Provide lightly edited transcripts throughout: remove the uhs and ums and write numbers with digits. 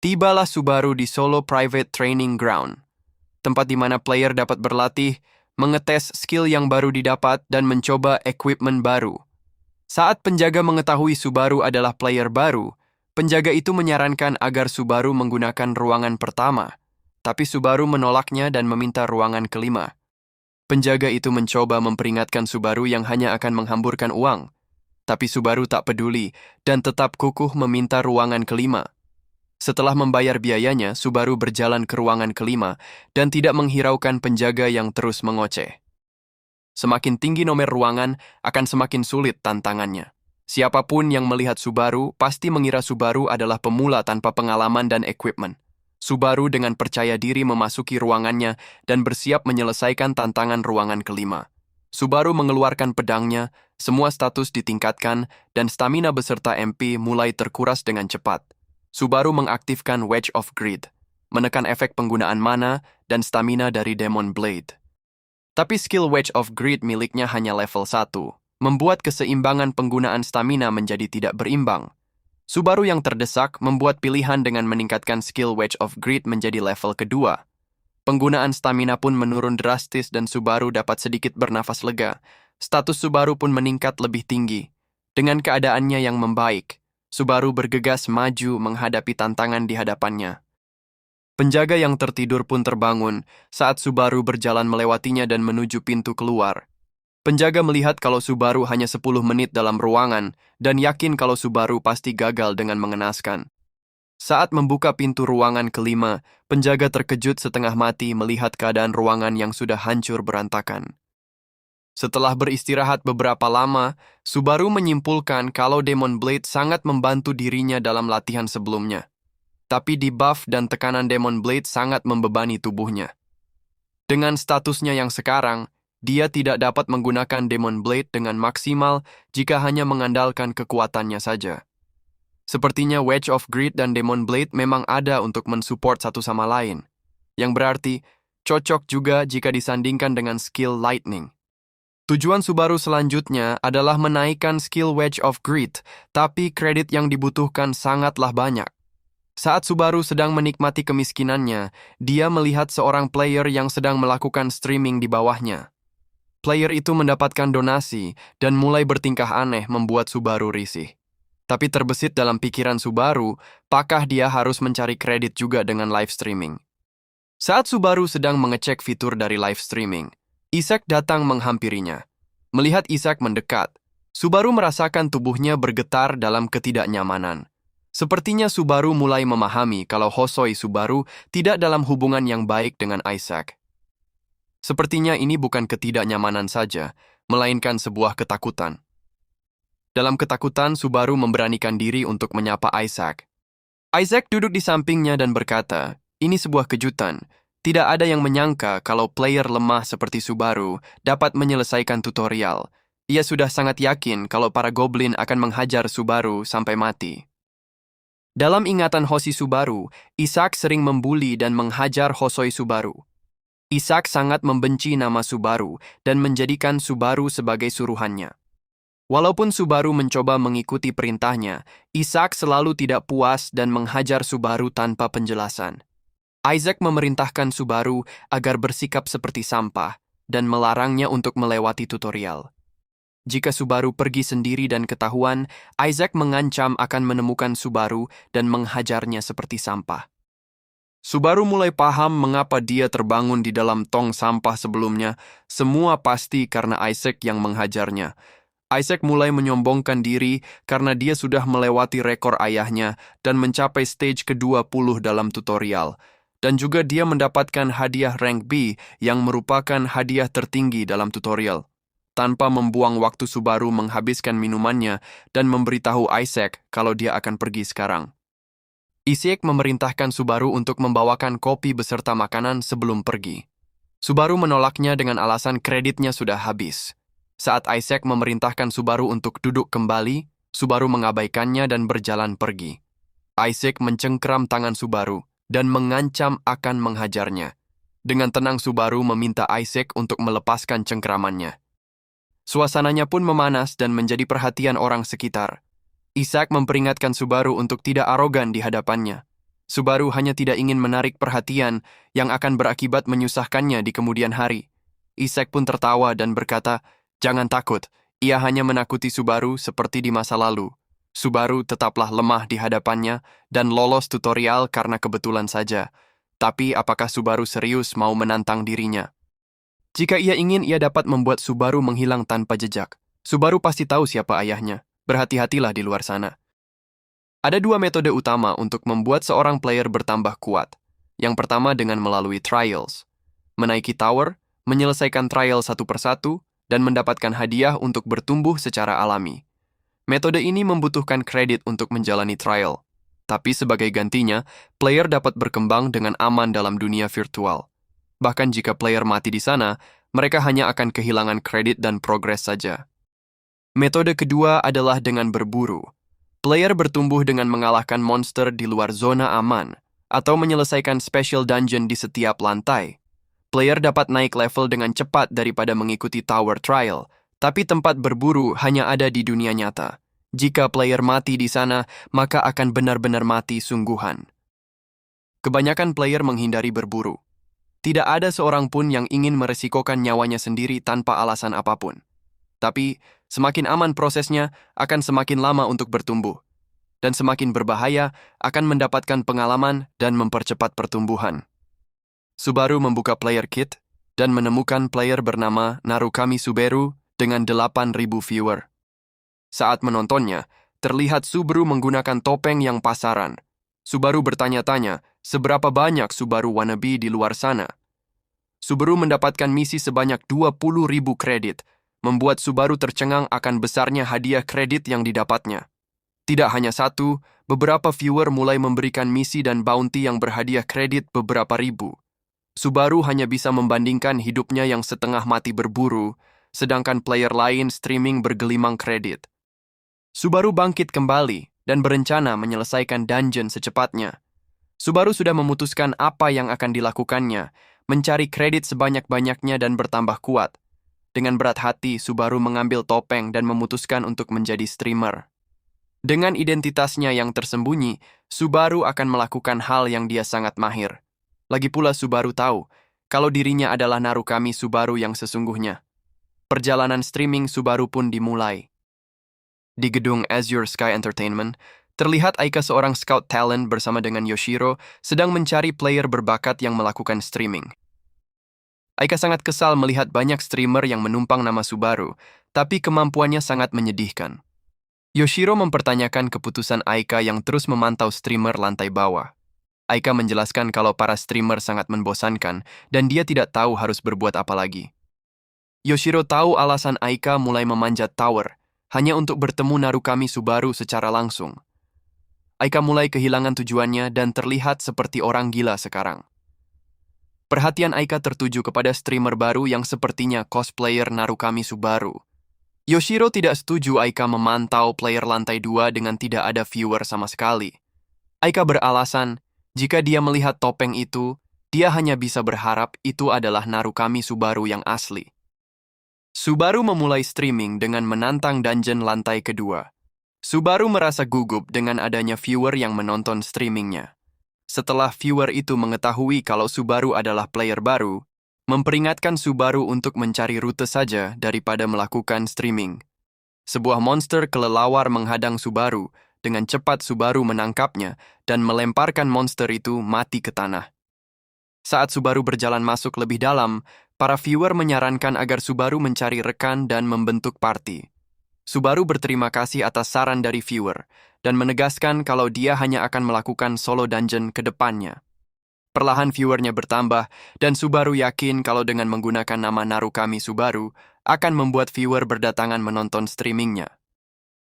Tibalah Subaru di Solo Private Training Ground, tempat di mana player dapat berlatih, mengetes skill yang baru didapat, dan mencoba equipment baru. Saat penjaga mengetahui Subaru adalah player baru, penjaga itu menyarankan agar Subaru menggunakan ruangan pertama, tapi Subaru menolaknya dan meminta ruangan kelima. Penjaga itu mencoba memperingatkan Subaru yang hanya akan menghamburkan uang, tapi Subaru tak peduli dan tetap kukuh meminta ruangan kelima. Setelah membayar biayanya, Subaru berjalan ke ruangan kelima dan tidak menghiraukan penjaga yang terus mengoceh. Semakin tinggi nomor ruangan, akan semakin sulit tantangannya. Siapapun yang melihat Subaru pasti mengira Subaru adalah pemula tanpa pengalaman dan equipment. Subaru dengan percaya diri memasuki ruangannya dan bersiap menyelesaikan tantangan ruangan kelima. Subaru mengeluarkan pedangnya, semua status ditingkatkan, dan stamina beserta MP mulai terkuras dengan cepat. Subaru mengaktifkan Wedge of Greed, menekan efek penggunaan mana dan stamina dari Demon Blade. Tapi skill Wedge of Greed miliknya hanya level 1, membuat keseimbangan penggunaan stamina menjadi tidak berimbang. Subaru yang terdesak membuat pilihan dengan meningkatkan skill Wedge of Greed menjadi level kedua. Penggunaan stamina pun menurun drastis dan Subaru dapat sedikit bernafas lega. Status Subaru pun meningkat lebih tinggi. Dengan keadaannya yang membaik, Subaru bergegas maju menghadapi tantangan di hadapannya. Penjaga yang tertidur pun terbangun saat Subaru berjalan melewatinya dan menuju pintu keluar. Penjaga melihat kalau Subaru hanya 10 menit dalam ruangan dan yakin kalau Subaru pasti gagal dengan mengenaskan. Saat membuka pintu ruangan kelima, penjaga terkejut setengah mati melihat keadaan ruangan yang sudah hancur berantakan. Setelah beristirahat beberapa lama, Subaru menyimpulkan kalau Demon Blade sangat membantu dirinya dalam latihan sebelumnya. Tapi debuff dan tekanan Demon Blade sangat membebani tubuhnya. Dengan statusnya yang sekarang, dia tidak dapat menggunakan Demon Blade dengan maksimal jika hanya mengandalkan kekuatannya saja. Sepertinya Wedge of Greed dan Demon Blade memang ada untuk mensupport satu sama lain, yang berarti cocok juga jika disandingkan dengan skill Lightning. Tujuan Subaru selanjutnya adalah menaikkan skill Wedge of Greed, tapi kredit yang dibutuhkan sangatlah banyak. Saat Subaru sedang menikmati kemiskinannya, dia melihat seorang player yang sedang melakukan streaming di bawahnya. Player itu mendapatkan donasi dan mulai bertingkah aneh membuat Subaru risih. Tapi terbesit dalam pikiran Subaru, apakah dia harus mencari kredit juga dengan live streaming? Saat Subaru sedang mengecek fitur dari live streaming, Isaac datang menghampirinya. Melihat Isaac mendekat, Subaru merasakan tubuhnya bergetar dalam ketidaknyamanan. Sepertinya Subaru mulai memahami kalau Hosoi Subaru tidak dalam hubungan yang baik dengan Isaac. Sepertinya ini bukan ketidaknyamanan saja, melainkan sebuah ketakutan. Dalam ketakutan, Subaru memberanikan diri untuk menyapa Isaac. Isaac duduk di sampingnya dan berkata, "Ini sebuah kejutan. Tidak ada yang menyangka kalau player lemah seperti Subaru dapat menyelesaikan tutorial. Ia sudah sangat yakin kalau para goblin akan menghajar Subaru sampai mati." Dalam ingatan Hoshi Subaru, Isaac sering membuli dan menghajar Hosoi Subaru. Isaac sangat membenci nama Subaru dan menjadikan Subaru sebagai suruhannya. Walaupun Subaru mencoba mengikuti perintahnya, Isaac selalu tidak puas dan menghajar Subaru tanpa penjelasan. Isaac memerintahkan Subaru agar bersikap seperti sampah dan melarangnya untuk melewati tutorial. Jika Subaru pergi sendiri dan ketahuan, Isaac mengancam akan menemukan Subaru dan menghajarnya seperti sampah. Subaru mulai paham mengapa dia terbangun di dalam tong sampah sebelumnya, semua pasti karena Isaac yang menghajarnya. Isaac mulai menyombongkan diri karena dia sudah melewati rekor ayahnya dan mencapai stage ke-20 dalam tutorial. Dan juga dia mendapatkan hadiah rank B yang merupakan hadiah tertinggi dalam tutorial. Tanpa membuang waktu, Subaru menghabiskan minumannya dan memberitahu Isaac kalau dia akan pergi sekarang. Isaac memerintahkan Subaru untuk membawakan kopi beserta makanan sebelum pergi. Subaru menolaknya dengan alasan kreditnya sudah habis. Saat Isaac memerintahkan Subaru untuk duduk kembali, Subaru mengabaikannya dan berjalan pergi. Isaac mencengkeram tangan Subaru dan mengancam akan menghajarnya. Dengan tenang Subaru meminta Isaac untuk melepaskan cengkeramannya. Suasananya pun memanas dan menjadi perhatian orang sekitar. Isaac memperingatkan Subaru untuk tidak arogan di hadapannya. Subaru hanya tidak ingin menarik perhatian yang akan berakibat menyusahkannya di kemudian hari. Isaac pun tertawa dan berkata, "Jangan takut, ia hanya menakuti Subaru seperti di masa lalu. Subaru tetaplah lemah di hadapannya dan lolos tutorial karena kebetulan saja. Tapi apakah Subaru serius mau menantang dirinya? Jika ia ingin, ia dapat membuat Subaru menghilang tanpa jejak. Subaru pasti tahu siapa ayahnya. Berhati-hatilah di luar sana." Ada dua metode utama untuk membuat seorang player bertambah kuat. Yang pertama dengan melalui trials. Menaiki tower, menyelesaikan trial satu persatu, dan mendapatkan hadiah untuk bertumbuh secara alami. Metode ini membutuhkan kredit untuk menjalani trial. Tapi sebagai gantinya, player dapat berkembang dengan aman dalam dunia virtual. Bahkan jika player mati di sana, mereka hanya akan kehilangan kredit dan progres saja. Metode kedua adalah dengan berburu. Player bertumbuh dengan mengalahkan monster di luar zona aman, atau menyelesaikan special dungeon di setiap lantai. Player dapat naik level dengan cepat daripada mengikuti tower trial, tapi tempat berburu hanya ada di dunia nyata. Jika player mati di sana, maka akan benar-benar mati sungguhan. Kebanyakan player menghindari berburu. Tidak ada seorang pun yang ingin meresikokan nyawanya sendiri tanpa alasan apapun. Tapi, semakin aman prosesnya, akan semakin lama untuk bertumbuh. Dan semakin berbahaya, akan mendapatkan pengalaman dan mempercepat pertumbuhan. Subaru membuka player kit dan menemukan player bernama Narukami Subaru dengan 8.000 viewer. Saat menontonnya, terlihat Subaru menggunakan topeng yang pasaran. Subaru bertanya-tanya, seberapa banyak Subaru wannabe di luar sana? Subaru mendapatkan misi sebanyak 20.000 kredit, membuat Subaru tercengang akan besarnya hadiah kredit yang didapatnya. Tidak hanya satu, beberapa viewer mulai memberikan misi dan bounty yang berhadiah kredit beberapa ribu. Subaru hanya bisa membandingkan hidupnya yang setengah mati berburu, sedangkan player lain streaming bergelimang kredit. Subaru bangkit kembali dan berencana menyelesaikan dungeon secepatnya. Subaru sudah memutuskan apa yang akan dilakukannya, mencari kredit sebanyak-banyaknya dan bertambah kuat. Dengan berat hati, Subaru mengambil topeng dan memutuskan untuk menjadi streamer. Dengan identitasnya yang tersembunyi, Subaru akan melakukan hal yang dia sangat mahir. Lagi pula Subaru tahu, kalau dirinya adalah Narukami Subaru yang sesungguhnya. Perjalanan streaming Subaru pun dimulai. Di gedung Azure Sky Entertainment, terlihat Aika seorang scout talent bersama dengan Yoshiro sedang mencari player berbakat yang melakukan streaming. Aika sangat kesal melihat banyak streamer yang menumpang nama Subaru, tapi kemampuannya sangat menyedihkan. Yoshiro mempertanyakan keputusan Aika yang terus memantau streamer lantai bawah. Aika menjelaskan kalau para streamer sangat membosankan dan dia tidak tahu harus berbuat apa lagi. Yoshiro tahu alasan Aika mulai memanjat tower, hanya untuk bertemu Narukami Subaru secara langsung. Aika mulai kehilangan tujuannya dan terlihat seperti orang gila sekarang. Perhatian Aika tertuju kepada streamer baru yang sepertinya cosplayer Narukami Subaru. Yoshiro tidak setuju Aika memantau player lantai 2 dengan tidak ada viewer sama sekali. Aika beralasan, jika dia melihat topeng itu, dia hanya bisa berharap itu adalah Narukami Subaru yang asli. Subaru memulai streaming dengan menantang dungeon lantai kedua. Subaru merasa gugup dengan adanya viewer yang menonton streamingnya. Setelah viewer itu mengetahui kalau Subaru adalah player baru, memperingatkan Subaru untuk mencari rute saja daripada melakukan streaming. Sebuah monster kelelawar menghadang Subaru, dengan cepat Subaru menangkapnya dan melemparkan monster itu mati ke tanah. Saat Subaru berjalan masuk lebih dalam, para viewer menyarankan agar Subaru mencari rekan dan membentuk party. Subaru berterima kasih atas saran dari viewer dan menegaskan kalau dia hanya akan melakukan solo dungeon ke depannya. Perlahan viewernya bertambah dan Subaru yakin kalau dengan menggunakan nama Narukami Subaru akan membuat viewer berdatangan menonton streamingnya.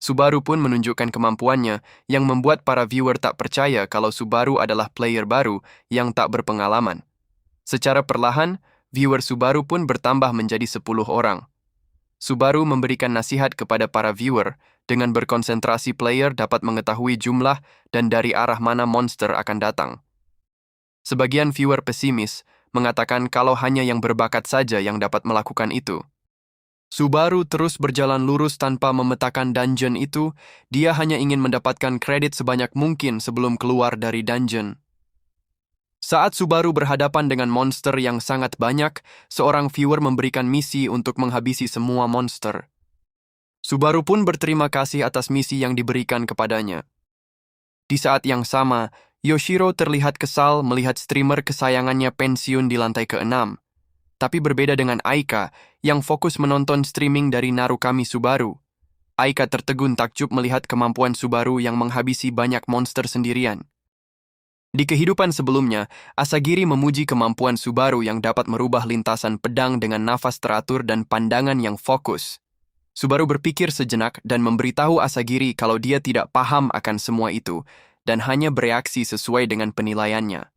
Subaru pun menunjukkan kemampuannya yang membuat para viewer tak percaya kalau Subaru adalah player baru yang tak berpengalaman. Secara perlahan, viewer Subaru pun bertambah menjadi 10 orang. Subaru memberikan nasihat kepada para viewer dengan berkonsentrasi player dapat mengetahui jumlah dan dari arah mana monster akan datang. Sebagian viewer pesimis mengatakan kalau hanya yang berbakat saja yang dapat melakukan itu. Subaru terus berjalan lurus tanpa memetakan dungeon itu, dia hanya ingin mendapatkan kredit sebanyak mungkin sebelum keluar dari dungeon. Saat Subaru berhadapan dengan monster yang sangat banyak, seorang viewer memberikan misi untuk menghabisi semua monster. Subaru pun berterima kasih atas misi yang diberikan kepadanya. Di saat yang sama, Yoshiro terlihat kesal melihat streamer kesayangannya pensiun di lantai ke-6. Tapi berbeda dengan Aika, yang fokus menonton streaming dari Narukami Subaru. Aika tertegun takjub melihat kemampuan Subaru yang menghabisi banyak monster sendirian. Di kehidupan sebelumnya, Asagiri memuji kemampuan Subaru yang dapat merubah lintasan pedang dengan nafas teratur dan pandangan yang fokus. Subaru berpikir sejenak dan memberitahu Asagiri kalau dia tidak paham akan semua itu dan hanya bereaksi sesuai dengan penilaiannya.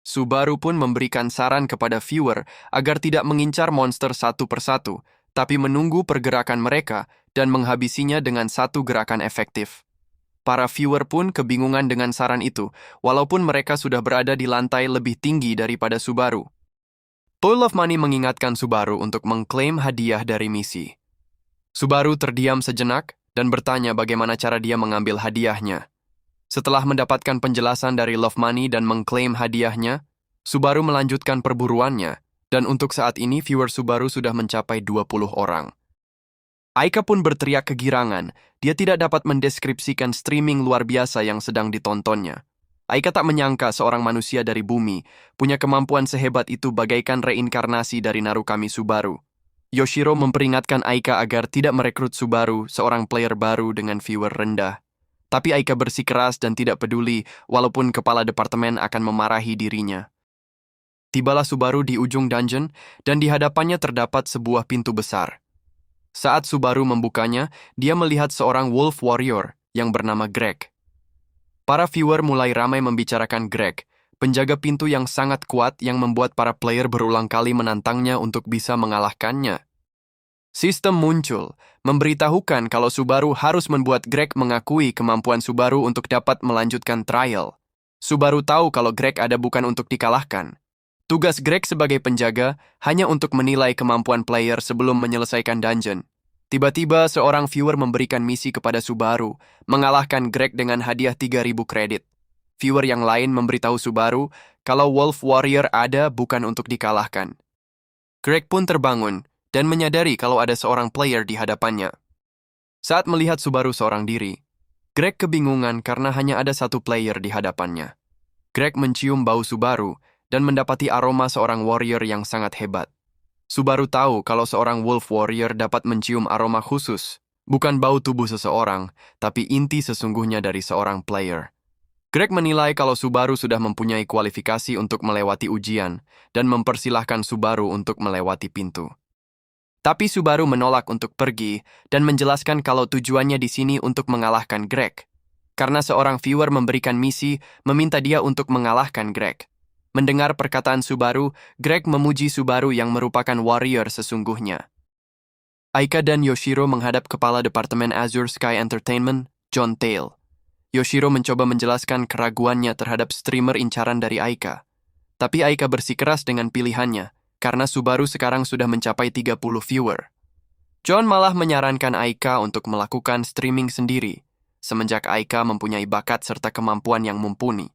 Subaru pun memberikan saran kepada viewer agar tidak mengincar monster satu persatu, tapi menunggu pergerakan mereka dan menghabisinya dengan satu gerakan efektif. Para viewer pun kebingungan dengan saran itu, walaupun mereka sudah berada di lantai lebih tinggi daripada Subaru. Toil of Money mengingatkan Subaru untuk mengklaim hadiah dari misi. Subaru terdiam sejenak dan bertanya bagaimana cara dia mengambil hadiahnya. Setelah mendapatkan penjelasan dari Love Money dan mengklaim hadiahnya, Subaru melanjutkan perburuannya, dan untuk saat ini viewer Subaru sudah mencapai 20 orang. Aika pun berteriak kegirangan, dia tidak dapat mendeskripsikan streaming luar biasa yang sedang ditontonnya. Aika tak menyangka seorang manusia dari bumi punya kemampuan sehebat itu bagaikan reinkarnasi dari Narukami Subaru. Yoshiro memperingatkan Aika agar tidak merekrut Subaru, seorang player baru dengan viewer rendah. Tapi Aika bersikeras dan tidak peduli walaupun kepala departemen akan memarahi dirinya. Tibalah Subaru di ujung dungeon dan di hadapannya terdapat sebuah pintu besar. Saat Subaru membukanya, dia melihat seorang wolf warrior yang bernama Greg. Para viewer mulai ramai membicarakan Greg, penjaga pintu yang sangat kuat yang membuat para player berulang kali menantangnya untuk bisa mengalahkannya. Sistem muncul, memberitahukan kalau Subaru harus membuat Greg mengakui kemampuan Subaru untuk dapat melanjutkan trial. Subaru tahu kalau Greg ada bukan untuk dikalahkan. Tugas Greg sebagai penjaga hanya untuk menilai kemampuan player sebelum menyelesaikan dungeon. Tiba-tiba seorang viewer memberikan misi kepada Subaru, mengalahkan Greg dengan hadiah 3.000 kredit. Viewer yang lain memberitahu Subaru kalau Wolf Warrior ada bukan untuk dikalahkan. Greg pun terbangun dan menyadari kalau ada seorang player di hadapannya. Saat melihat Subaru seorang diri, Greg kebingungan karena hanya ada satu player di hadapannya. Greg mencium bau Subaru dan mendapati aroma seorang warrior yang sangat hebat. Subaru tahu kalau seorang wolf warrior dapat mencium aroma khusus, bukan bau tubuh seseorang, tapi inti sesungguhnya dari seorang player. Greg menilai kalau Subaru sudah mempunyai kualifikasi untuk melewati ujian dan mempersilahkan Subaru untuk melewati pintu. Tapi Subaru menolak untuk pergi dan menjelaskan kalau tujuannya di sini untuk mengalahkan Greg. Karena seorang viewer memberikan misi meminta dia untuk mengalahkan Greg. Mendengar perkataan Subaru, Greg memuji Subaru yang merupakan warrior sesungguhnya. Aika dan Yoshiro menghadap kepala Departemen Azure Sky Entertainment, John Tail. Yoshiro mencoba menjelaskan keraguannya terhadap streamer incaran dari Aika. Tapi Aika bersikeras dengan pilihannya, karena Subaru sekarang sudah mencapai 30 viewer. John malah menyarankan Aika untuk melakukan streaming sendiri, semenjak Aika mempunyai bakat serta kemampuan yang mumpuni.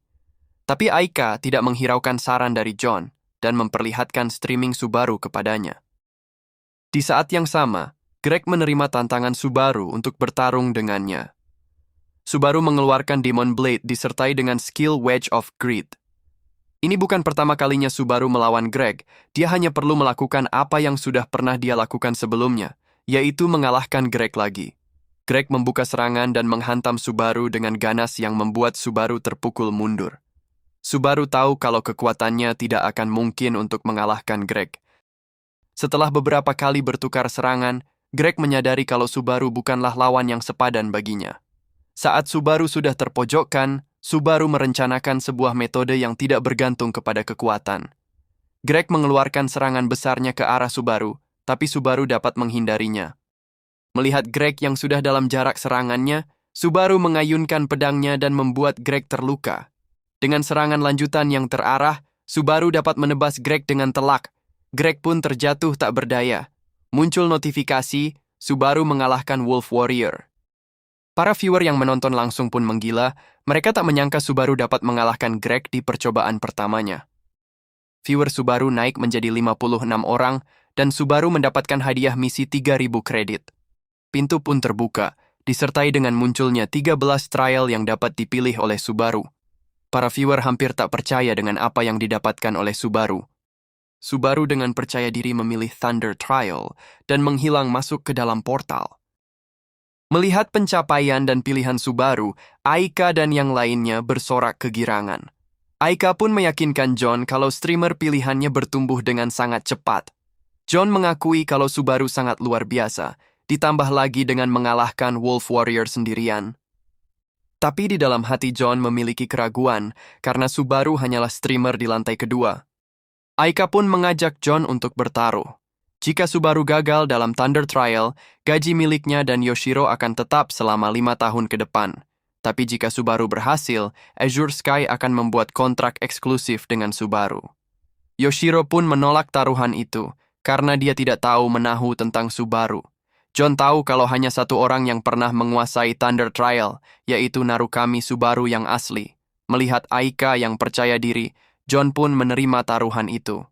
Tapi Aika tidak menghiraukan saran dari John dan memperlihatkan streaming Subaru kepadanya. Di saat yang sama, Greg menerima tantangan Subaru untuk bertarung dengannya. Subaru mengeluarkan Demon Blade disertai dengan skill Wedge of Greed. Ini bukan pertama kalinya Subaru melawan Greg, dia hanya perlu melakukan apa yang sudah pernah dia lakukan sebelumnya, yaitu mengalahkan Greg lagi. Greg membuka serangan dan menghantam Subaru dengan ganas yang membuat Subaru terpukul mundur. Subaru tahu kalau kekuatannya tidak akan mungkin untuk mengalahkan Greg. Setelah beberapa kali bertukar serangan, Greg menyadari kalau Subaru bukanlah lawan yang sepadan baginya. Saat Subaru sudah terpojokkan, Subaru merencanakan sebuah metode yang tidak bergantung kepada kekuatan. Greg mengeluarkan serangan besarnya ke arah Subaru, tapi Subaru dapat menghindarinya. Melihat Greg yang sudah dalam jarak serangannya, Subaru mengayunkan pedangnya dan membuat Greg terluka. Dengan serangan lanjutan yang terarah, Subaru dapat menebas Greg dengan telak. Greg pun terjatuh tak berdaya. Muncul notifikasi, Subaru mengalahkan Wolf Warrior. Para viewer yang menonton langsung pun menggila, mereka tak menyangka Subaru dapat mengalahkan Greg di percobaan pertamanya. Viewer Subaru naik menjadi 56 orang, dan Subaru mendapatkan hadiah misi 3.000 kredit. Pintu pun terbuka, disertai dengan munculnya 13 trial yang dapat dipilih oleh Subaru. Para viewer hampir tak percaya dengan apa yang didapatkan oleh Subaru. Subaru dengan percaya diri memilih Thunder Trial dan menghilang masuk ke dalam portal. Melihat pencapaian dan pilihan Subaru, Aika dan yang lainnya bersorak kegirangan. Aika pun meyakinkan John kalau streamer pilihannya bertumbuh dengan sangat cepat. John mengakui kalau Subaru sangat luar biasa, ditambah lagi dengan mengalahkan Wolf Warrior sendirian. Tapi di dalam hati John memiliki keraguan karena Subaru hanyalah streamer di lantai kedua. Aika pun mengajak John untuk bertaruh. Jika Subaru gagal dalam Thunder Trial, gaji miliknya dan Yoshiro akan tetap selama 5 tahun ke depan. Tapi jika Subaru berhasil, Azure Sky akan membuat kontrak eksklusif dengan Subaru. Yoshiro pun menolak taruhan itu, karena dia tidak tahu menahu tentang Subaru. John tahu kalau hanya satu orang yang pernah menguasai Thunder Trial, yaitu Narukami Subaru yang asli. Melihat Aika yang percaya diri, John pun menerima taruhan itu.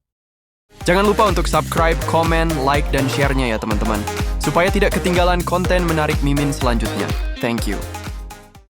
Jangan lupa untuk subscribe, komen, like, dan share-nya ya teman-teman, supaya tidak ketinggalan konten menarik Mimin selanjutnya. Thank you.